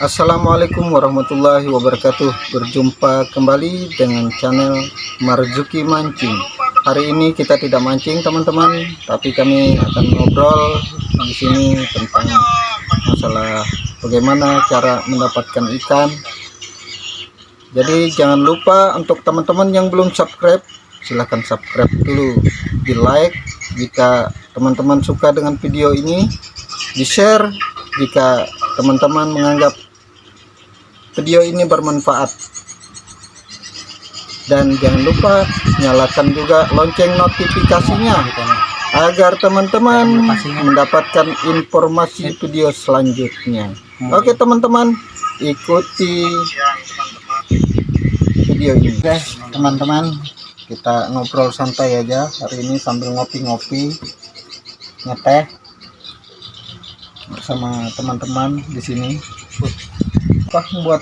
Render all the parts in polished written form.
Assalamualaikum warahmatullahi wabarakatuh. Berjumpa kembali dengan channel Marzuki Mancing. Hari ini kita tidak mancing teman-teman, tapi kami akan ngobrol di sini tentang masalah bagaimana cara mendapatkan ikan. Jadi jangan lupa untuk teman-teman yang belum subscribe, silahkan subscribe dulu, di like jika teman-teman suka dengan video ini, di share jika teman-teman menganggap video ini bermanfaat, dan jangan lupa nyalakan juga lonceng notifikasinya agar teman-teman mendapatkan informasi video selanjutnya. Oke teman-teman, ikuti video ini. Oke teman-teman, kita ngobrol santai aja hari ini sambil ngopi-ngopi, ngeteh bersama teman-teman di sini. Apa membuat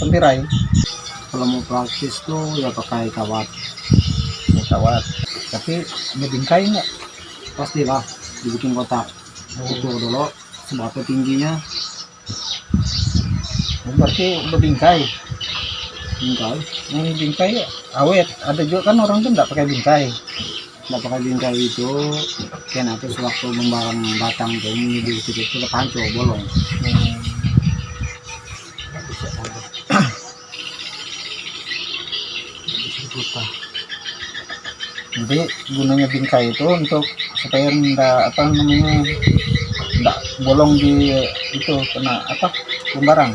tempirai? Kalau mau praktis tuh ya pakai kawat, Tapi dibingkai nggak? pastilah dibikin kotak. Ukur dulu seberapa tingginya, Berarti bingkai. bingkai. Yang bingkai awet. Ada juga kan orang tuh nggak pakai bingkai. Nggak pakai bingkai itu kan aku sewaktu membarang batang tuh ini di situ itu panco bolong. Jadi gunanya bingkai itu untuk supaya enggak enggak bolong di itu kena pembarang.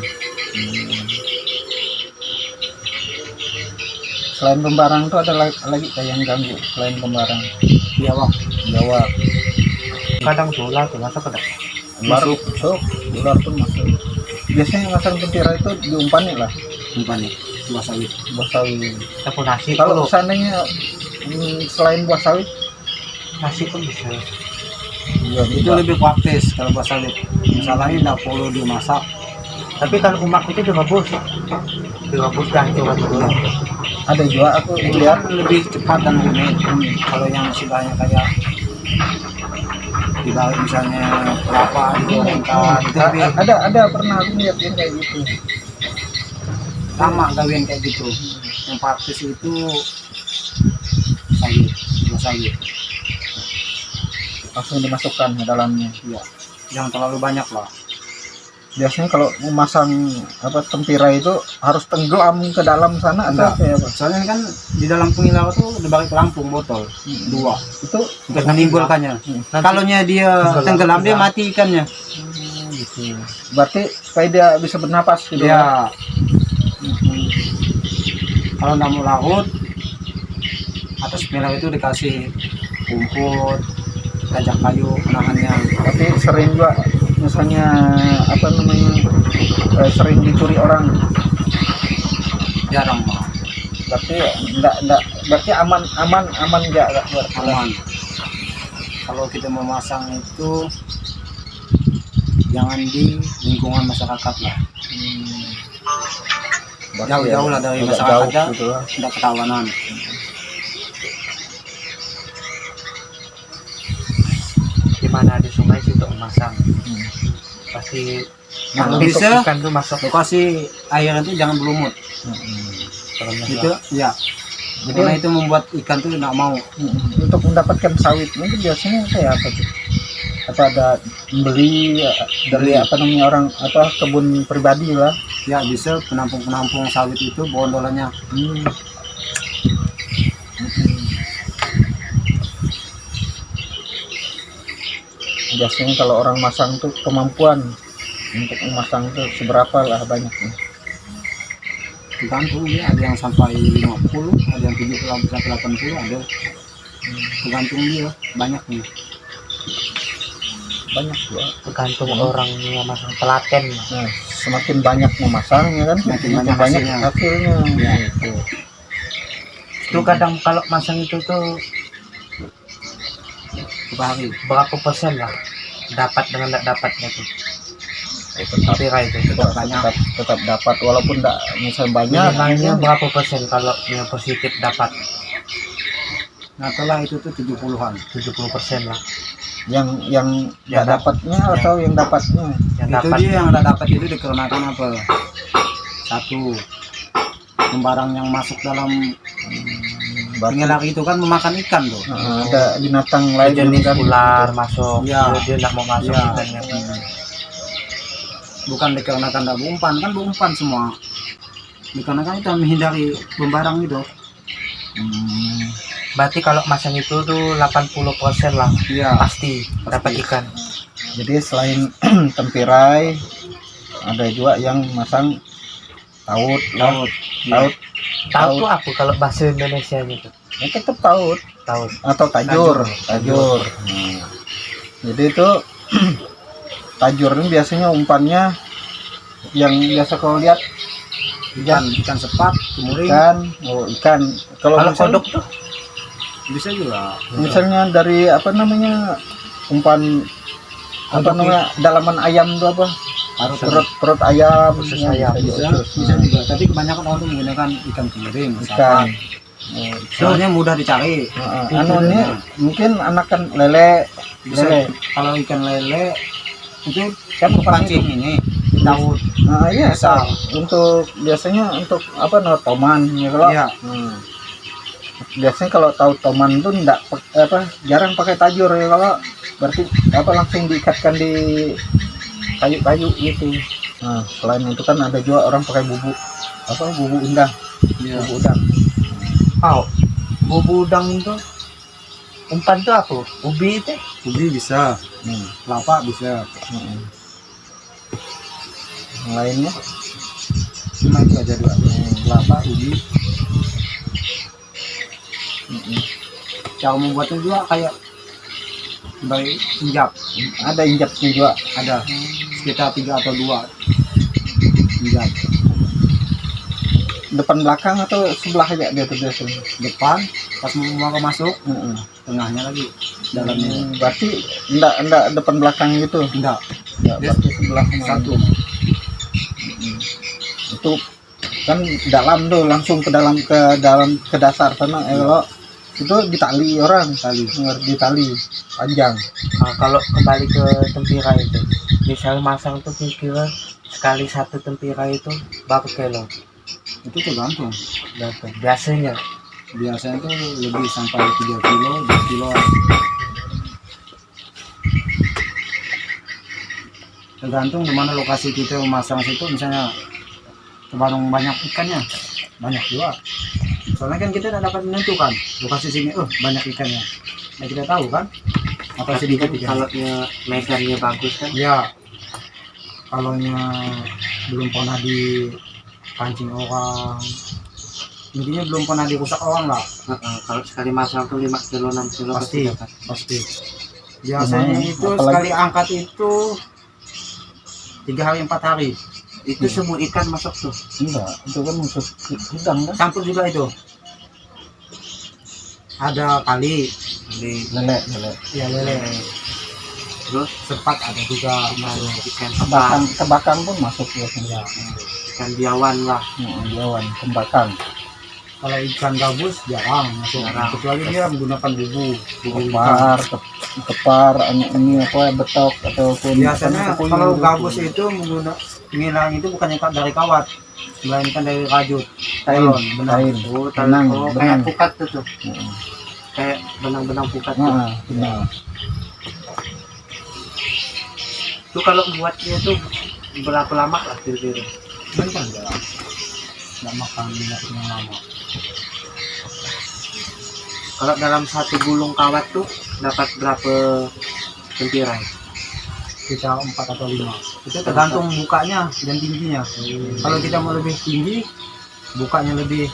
Selain pembarang itu ada lagi kayak yang ganggu selain pembarang. Biawak. Kadang dolar tuh masa kadang Baru ular pun masuk. Biasanya masang pentira itu diumpanin lah, umpan nih buah sawit. buah sawit. Tapi nasi Kalau seandainya selain buah sawit nasi pun bisa. juga Itu bisa. lebih praktis kalau buah sawit. Masalahnya nggak perlu dimasak. Tapi kalau umak itu direbus dan coba dulu. Ada juga aku Itu lihat kan lebih cepat dan rumit. Kalau yang istilahnya kayak dibalik misalnya kelapa digorengkan itu lebih ada pernah aku lihat yang kayak gitu. lama kawin kayak gitu. Yang praktis itu sayur, buah sayur. Langsung dimasukkan ke dalamnya. Ya, jangan terlalu banyak lah. Biasanya kalau memasang tempira itu harus tenggelam ke dalam sana atau Enggak. kayak apa? Soalnya kan di dalam pengilau tuh dibalik pelampung botol dua Itu untuk menimbulkannya. Kalau dia tenggelam dia mati ikannya. gitu. Berarti supaya dia bisa bernapas gitu. Ya, kalau nggak mau laut, atas pengilau itu dikasih rumput, kajak kayu penahannya. Tapi sering juga misalnya sering dicuri orang. Jarang mah, Berarti enggak berarti aman enggak aman. Kalau kita memasang itu jangan di lingkungan masyarakat lah. Berarti Jauh-jauh lah dari agak masyarakat jauh aja, gitu lah. tidak ketawanan. Dimana di sungai situ memasang pasti Kalau besok bisa ikan tuh masuk lokasi air itu jangan berlumut. Itu ya. Jadi Karena itu membuat ikan tuh nggak mau. untuk mendapatkan sawit itu biasanya kayak apa tuh? Atau ada beli dari orang atau kebun pribadi lah. Ya bisa penampung-penampung sawit itu bondolannya. Biasanya kalau orang masang tuh kemampuan untuk memasang tuh seberapa lah banyaknya. Tergantung ya, ada yang sampai 50, ada yang 70 sampai 80 ada. Tergantung dia banyaknya. Banyak juga. tergantung orang yang masang telaten. Nah, semakin banyak memasang ya kan, Semakin semakin banyak banyak hasilnya. hasilnya. Ya. Gitu. Itu kadang kalau masang itu tuh Bahari. berapa persen lah dapat dengan tidak dapatnya tuh Tetap tempira itu tetap dapat walaupun enggak misalnya banyak. nilainya berapa persen kalau yang positif dapat? Nah, telah itu tuh 70-an. 70% lah. yang nggak Yang dapatnya atau yang dapatnya? Yang Itu dapat dia yang udah dapat itu dikarenakan apa? Satu, barang yang masuk dalam Berarti pengelar itu kan memakan ikan tuh. ada binatang lain jenis kan ular masuk. Iya. Dia nggak mau masuk Iya. ikannya. Bukan dikarenakan ada umpan, kan umpan semua. Dikarenakan kita menghindari pembarang itu. Berarti kalau masang itu tuh 80% lah Iya. pasti dapat ikan. Jadi selain tempirai ada juga yang masang taut, Laut. taut, Tahu tuh apa kalau bahasa Indonesia gitu? ya tetap taut Tahu. atau tajur, tajur. Jadi itu tajur ini biasanya umpannya yang biasa kau lihat Ikan sepat, kemuring, ikan. Kalau Kalau misalnya, kodok tuh bisa juga. misalnya dari apa namanya umpan apa Kodok namanya dalaman ayam itu apa? Harus Perut ayam, Usus ya, ayam. bisa juga. Tapi kebanyakan orang tuh menggunakan ikan kemuring, ikan. sepat. Soalnya mudah dicari. Anu ini mungkin anakan lele, Bisa lele. kalau ikan lele itu Kan pancing ini daun. Nah, iya, Bisa. untuk biasanya untuk apa toman ya kalau Iya. biasanya kalau tahu toman itu enggak jarang pakai tajur ya kalau berarti apa langsung diikatkan di kayu-kayu gitu. Nah, selain itu kan ada juga orang pakai bubuk udang, Iya. bubuk udang. Oh, bubu udang itu umpan tuh apa? Ubi itu? Ubi bisa, kelapa bisa. Yang lainnya Cuma itu aja dua. Kelapa, ubi. Cara membuatnya juga kayak dari injak. ada injaknya juga. Ada sekitar 3 atau 2 injak. Depan belakang atau sebelah aja dia tuh biasanya. Depan pas mau masuk, tengahnya lagi, dalamnya. Berarti enggak depan belakang gitu. Enggak, Ya, Dia berarti sebelah satu. Itu kan dalam tuh langsung ke dalam ke dasar sana kalau itu ditali orang ditali panjang. Nah, kalau kembali ke tempira itu, misalnya masang tuh kira-kira sekali satu tempira itu berapa kilo? Itu tergantung. Berapa? Biasanya Biasanya tuh lebih sampai 3 kilo, 2 kilo. Tergantung di mana lokasi kita memasang situ, misalnya warung banyak ikannya, banyak juga. Soalnya kan kita tidak dapat menentukan lokasi sini, banyak ikannya. Nah, kita tahu kan, atau sedikit ikan. kalau megannya bagus kan? Ya, kalau belum pernah dipancing orang, intinya belum pernah dirusak orang lah. Kalau sekali masang tuh 5 kilo 6 kilo Pasti. dapat. Pasti. Biasanya itu Apalagi- sekali angkat itu 3 hari 4 hari. Itu semua ikan masuk tuh. Enggak, itu kan khusus udang kan. Campur juga itu. Ada kali, Lele. ya lele, Terus sepat ada juga. ikan Tebakan, sepat, tebakan pun masuk biasanya. ikan biawan lah. Biawan, tembakan. Kalau ikan gabus jarang masuk, Jarang. kecuali dia menggunakan bumbu ikan. Kepar, kepar, ini apa betok ataupun Biasanya kukuyu kalau gitu. gabus itu menggunakan pengilang itu bukannya dari kawat, melainkan dari rajut. Kain, Benang. kain. Oh, Benang, kayak benang. pukat tuh. Heeh. Kayak benang-benang pukat tuh. Nah, benar. Tuh kalau buatnya tuh berapa lama lah kira-kira? Bentar jalan. Nggak makan minyak yang lama. Kalau dalam satu gulung kawat tuh dapat berapa sentiran? Kita 4 atau 5. Itu tergantung bukanya dan tingginya. Kalau kita mau lebih tinggi, bukanya lebih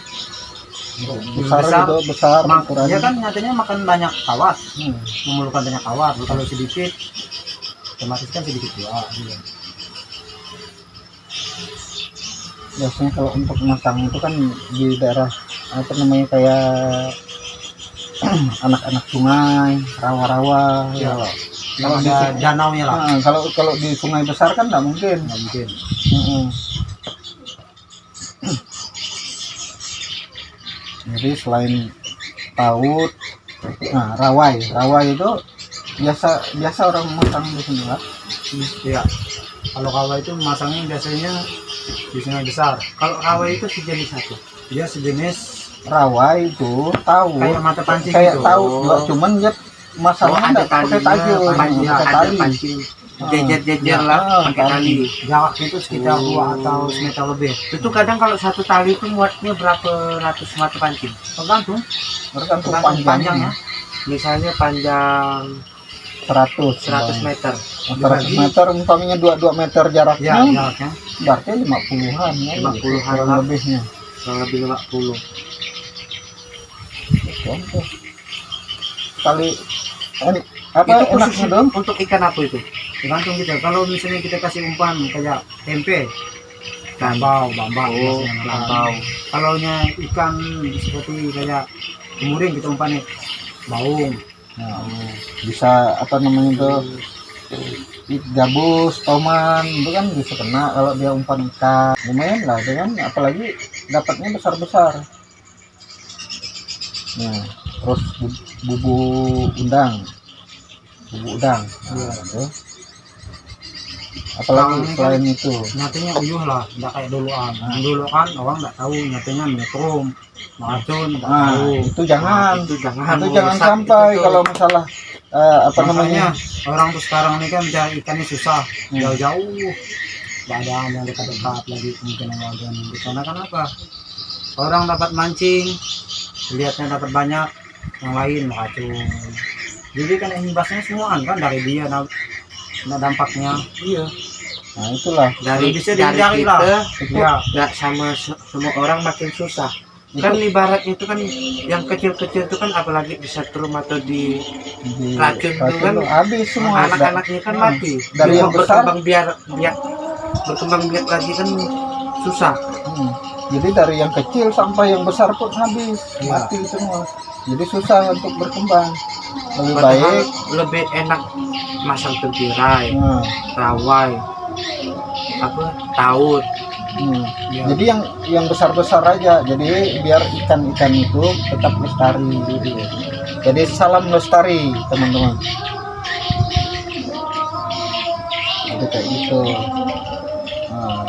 Besar itu besar ukurannya. dia kan nyatanya makan banyak kawat, Hmm. memerlukan banyak kawat. Kalau sedikit, otomatis kan sedikit juga. Gitu. Biasanya kalau untuk masang itu kan di daerah apa namanya kayak anak-anak sungai, rawa-rawa. Ya. Ya. Yang ada danaunya lah. Nah, kalau di sungai besar kan nggak mungkin. Nggak mungkin. Mm-mm. Jadi selain taut, nah rawai itu biasa orang masang di sini lah. Iya. Kalau kawai itu masangnya biasanya di sungai besar. Kalau kawai itu sejenis apa? Dia sejenis Rawai itu tahu kayak mata pancing kayak gitu. tahu juga, cuman dia masangnya ada nggak pakai talinya, tajur, pancing, pakai ada tali. pancing. Jejer-jejer lah pakai tali. Jaraknya itu sekitar 2 atau semeter lebih. Itu kadang kalau satu tali itu muatnya berapa ratus mata pancing? Tergantung Tergantung panjangnya. panjangnya. Misalnya panjang 100 100 meter. 100 meter umpamanya 2 meter jaraknya, Ya, jaraknya. berarti 50-an ya, 50-an kurang lah. lebihnya. Kurang lebih 50. Contoh kali apa Itu khusus enaknya dong? untuk ikan apa itu? Tergantung kita. Kalau misalnya kita kasih umpan kayak tempe, Bambau. bambang. Oh, biasanya. bambau. Kalau ikan seperti kayak kemuring kita umpannya baung. Nah, bisa apa namanya itu gabus, toman itu kan bisa kena kalau dia umpan ikan, lumayan lah dengan apalagi dapatnya besar-besar. Nah, terus bubu udang, nah, itu. Apalagi Kalau ini selain itu, Nyatanya uyuh lah, nggak kayak duluan. Dulu kan orang nggak tahu nyatanya metrum, racun, nggak nah tahu. itu jangan, Itu jangan jangan merusak sampai itu tuh. kalau masalah apa namanya. Makanya orang tuh sekarang ini kan mencari ikannya susah, jauh-jauh. Nggak ada yang dekat-dekat lagi kemungkinan warga di sana kan apa? Orang dapat mancing, lihatnya dapat banyak, yang lain racun. Jadi kan imbasnya semua kan dari dia, nah dampaknya. Iya. Nah itulah Dari Bisa dari dihindari kita lah. itu Iya. nggak sama semua orang makin susah. Kan ibarat itu kan yang kecil-kecil itu kan apalagi disetrum atau di di racun itu kan tuh habis semua. anak-anaknya kan mati. Dari Cuma yang besar, berkembang biak lagi kan susah. jadi dari yang kecil sampai yang besar pun habis, Iya. mati semua. Jadi susah untuk berkembang. Lebih Padahal baik lebih enak masang tempirai, nah, rawai, apa taut. Ya. jadi yang besar-besar aja, jadi biar ikan-ikan itu tetap lestari gitu. Jadi salam lestari teman-teman, jadi kayak gitu. Nah,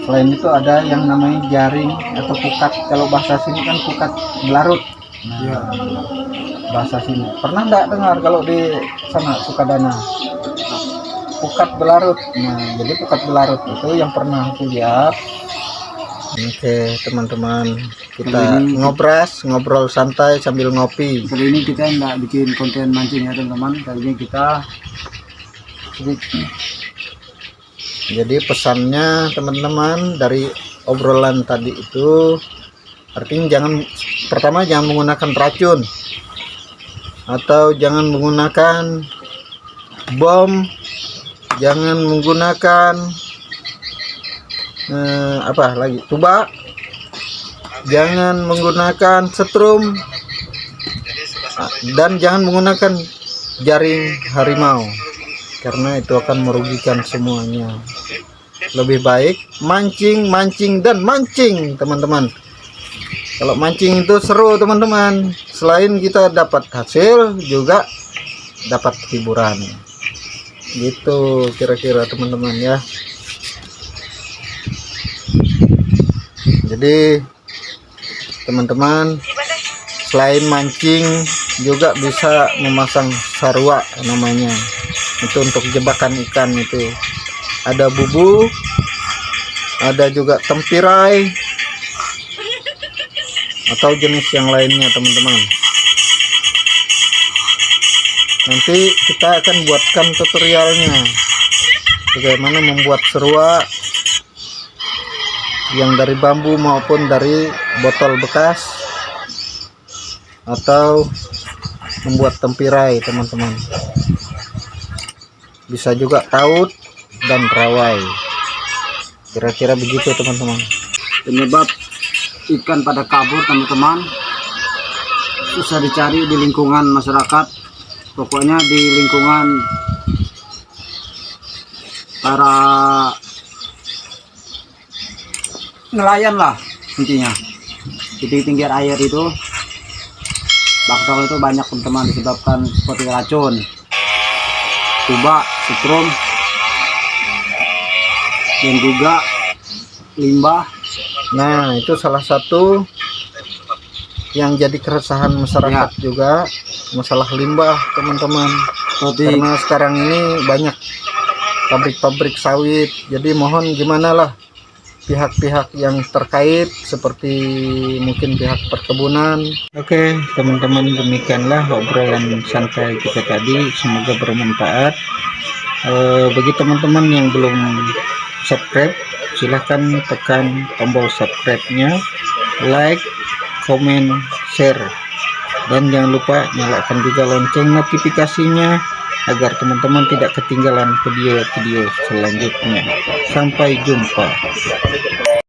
selain itu ada yang namanya jaring atau pukat, kalau bahasa sini kan pukat belarut. Nah, Iya. bahasa sini pernah nggak dengar kalau di sana Sukadana pukat belarut? Nah jadi pukat belarut itu yang pernah aku lihat. Oke teman-teman, kita Kali ini ngobrol santai sambil ngopi. Kali ini kita nggak bikin konten mancing ya teman-teman. Kali ini kita Jadi pesannya teman-teman dari obrolan tadi itu, artinya pertama jangan menggunakan racun, atau jangan menggunakan bom, jangan menggunakan apa lagi, tuba, jangan menggunakan setrum, dan jangan menggunakan jaring harimau, karena itu akan merugikan semuanya. Lebih baik mancing dan mancing teman-teman. Kalau mancing itu seru teman-teman, selain kita dapat hasil juga dapat hiburan gitu kira-kira teman-teman ya. Jadi teman-teman selain mancing juga bisa memasang sarwa namanya, itu untuk jebakan ikan. Itu ada bubu, ada juga tempirai atau jenis yang lainnya teman-teman. Nanti kita akan buatkan tutorialnya bagaimana membuat serua yang dari bambu maupun dari botol bekas, atau membuat tempirai teman-teman. Bisa juga taut dan rawai, kira-kira begitu teman-teman. penyebab ikan pada kabur teman-teman susah dicari di lingkungan masyarakat, pokoknya di lingkungan para nelayan lah intinya. Di pinggir air itu bakso itu banyak teman-teman disebabkan seperti racun. tuba, setrum, dan juga limbah. Nah, itu salah satu yang jadi keresahan masyarakat juga, masalah limbah teman-teman. Karena sekarang ini banyak pabrik-pabrik sawit, jadi mohon gimana lah pihak-pihak yang terkait seperti mungkin pihak perkebunan. Oke teman-teman, demikianlah obrolan santai kita tadi, semoga bermanfaat. Bagi teman-teman yang belum subscribe, silahkan tekan tombol subscribe-nya, like, komen, share, dan jangan lupa nyalakan juga lonceng notifikasinya agar teman-teman tidak ketinggalan video-video selanjutnya. Sampai jumpa.